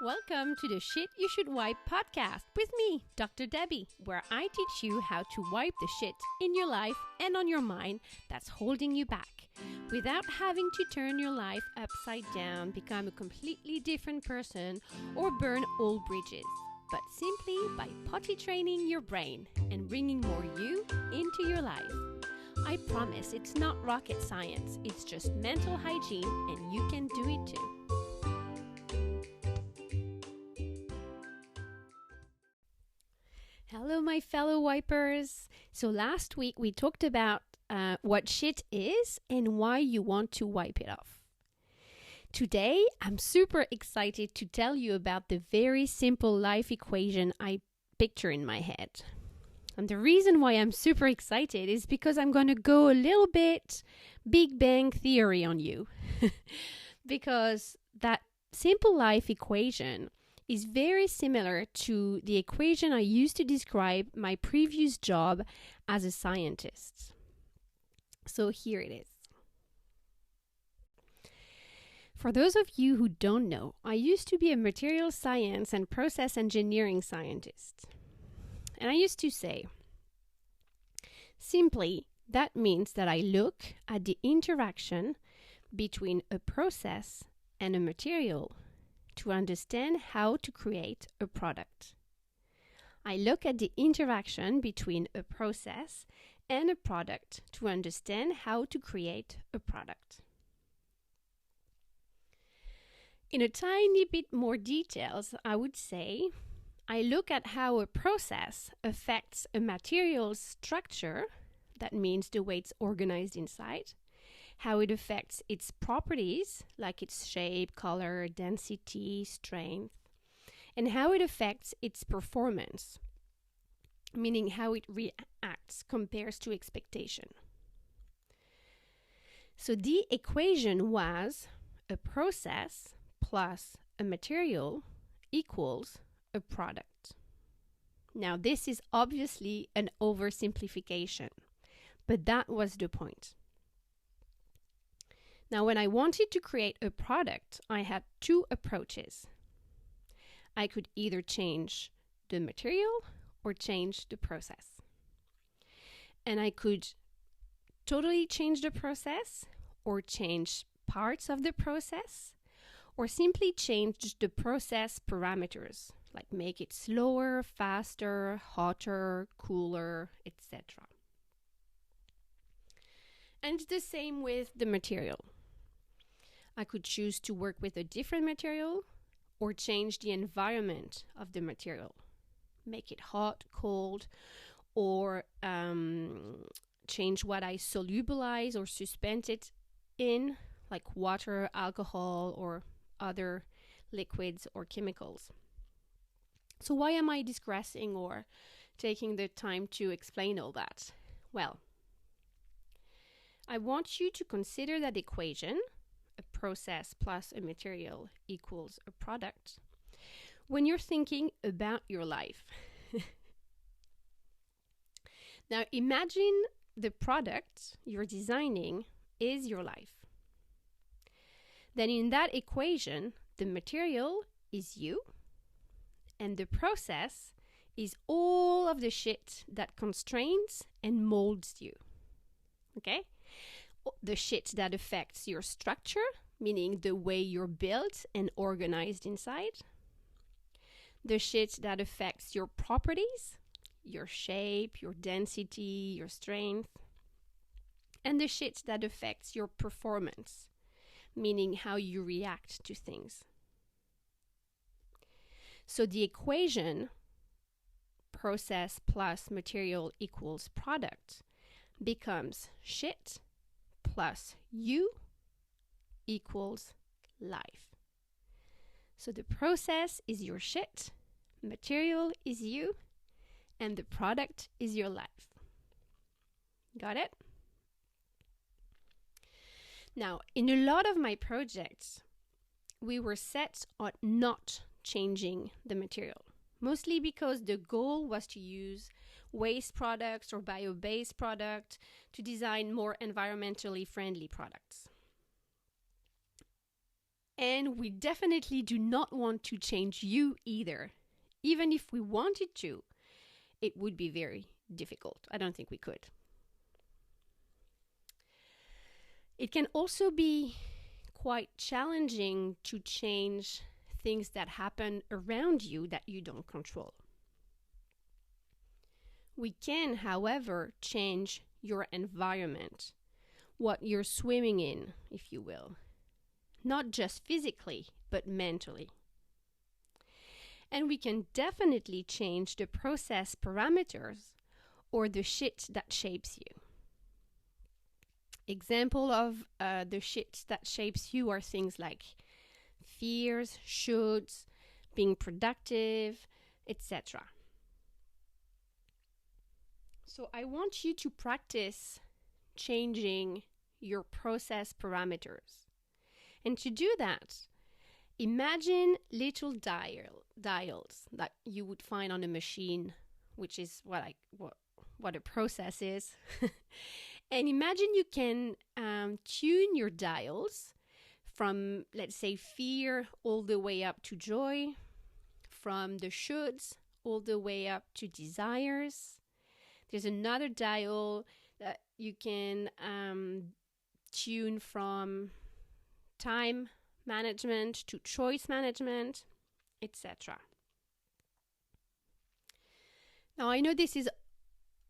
Welcome to the Shit You Should Wipe podcast with me, Dr. Debbie, where I teach you how to wipe the shit in your life and on your mind that's holding you back without having to turn your life upside down, become a completely different person, or burn old bridges, but simply by potty training your brain and bringing more you into your life. I promise it's not rocket science, it's just mental hygiene and you can do it too. Hello, my fellow wipers. So last week we talked about what shit is and why you want to wipe it off. Today, I'm super excited to tell you about the very simple life equation I picture in my head. And the reason why I'm super excited is because I'm going to go a little bit Big Bang Theory on you. Because that simple life equation is very similar to the equation I used to describe my previous job as a scientist. So here it is. For those of you who don't know, I used to be a material science and process engineering scientist. And I used to say, simply, that means that I look at the interaction between a process and a material to understand how to create a product. I look at the interaction between a process and a product to understand how to create a product. In a tiny bit more details, I would say, I look at how a process affects a material's structure, that means the way it's organized inside, how it affects its properties, like its shape, color, density, strength, and how it affects its performance, meaning how it reacts compares to expectation. So the equation was a process plus a material equals a product. Now, this is obviously an oversimplification, but that was the point. Now, when I wanted to create a product, I had two approaches. I could either change the material or change the process. And I could totally change the process or change parts of the process or simply change the process parameters, like make it slower, faster, hotter, cooler, etc. And it's the same with the material. I could choose to work with a different material or change the environment of the material. Make it hot, cold, or change what I solubilize or suspend it in, like water, alcohol, or other liquids or chemicals. So why am I digressing or taking the time to explain all that? Well, I want you to consider that equation, a process plus a material equals a product, when you're thinking about your life. Now imagine the product you're designing is your life. Then in that equation, the material is you and the process is all of the shit that constrains and molds you. Okay? The shit that affects your structure, meaning the way you're built and organized inside. The shit that affects your properties, your shape, your density, your strength. And the shit that affects your performance, meaning how you react to things. So the equation, process plus material equals product, becomes shit plus you equals life. So the process is your shit, material is you, and the product is your life. Got it? Now, in a lot of my projects, we were set on not changing the material, mostly because the goal was to use waste products or bio-based products to design more environmentally friendly products. And we definitely do not want to change you either. Even if we wanted to, it would be very difficult. I don't think we could. It can also be quite challenging to change things that happen around you that you don't control. We can, however, change your environment, what you're swimming in, if you will. Not just physically, but mentally. And we can definitely change the process parameters or the shit that shapes you. Example of the shit that shapes you are things like fears, shoulds, being productive, etc. So I want you to practice changing your process parameters. And to do that, imagine little dials that you would find on a machine, which is what a process is. And imagine you can tune your dials from, let's say, fear all the way up to joy, from the shoulds all the way up to desires. There's another dial that you can tune from time management to choice management, etc. Now, I know this is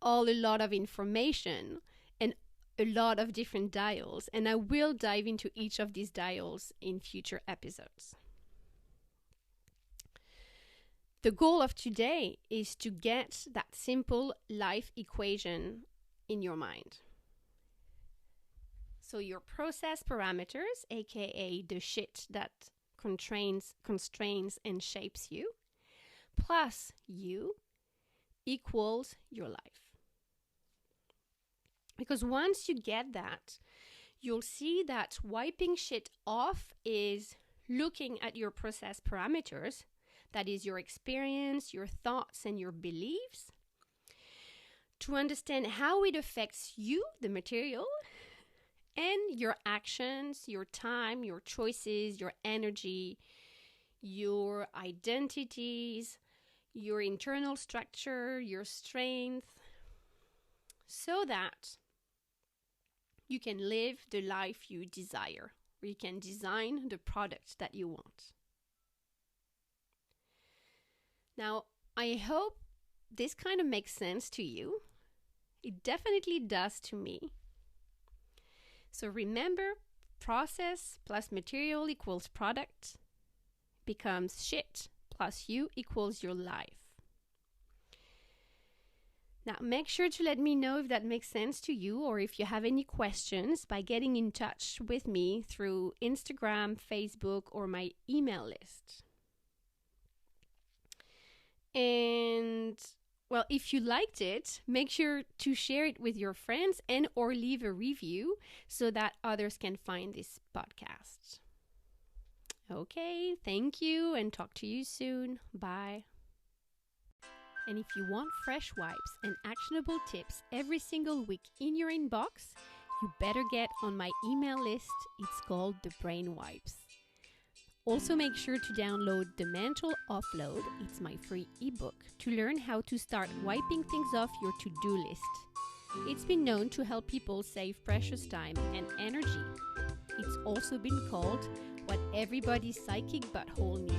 all a lot of information and a lot of different dials, and I will dive into each of these dials in future episodes. The goal of today is to get that simple life equation in your mind. So your process parameters, aka the shit that constrains and shapes you, plus you equals your life. Because once you get that, you'll see that wiping shit off is looking at your process parameters, that is your experience, your thoughts, and your beliefs, to understand how it affects you, the material, and your actions, your time, your choices, your energy, your identities, your internal structure, your strength, so that you can live the life you desire, or you can design the product that you want. Now, I hope this kind of makes sense to you. It definitely does to me. So remember, process plus material equals product becomes shit plus you equals your life. Now, make sure to let me know if that makes sense to you or if you have any questions by getting in touch with me through Instagram, Facebook, or my email list. And, well, if you liked it, make sure to share it with your friends and or leave a review so that others can find this podcast. Okay, thank you and talk to you soon. Bye. And if you want fresh wipes and actionable tips every single week in your inbox, you better get on my email list. It's called The Brain Wipes. Also make sure to download The Mental Offload. It's my free ebook to learn how to start wiping things off your to-do list. It's been known to help people save precious time and energy. It's also been called What Everybody's Psychic Butthole Needs.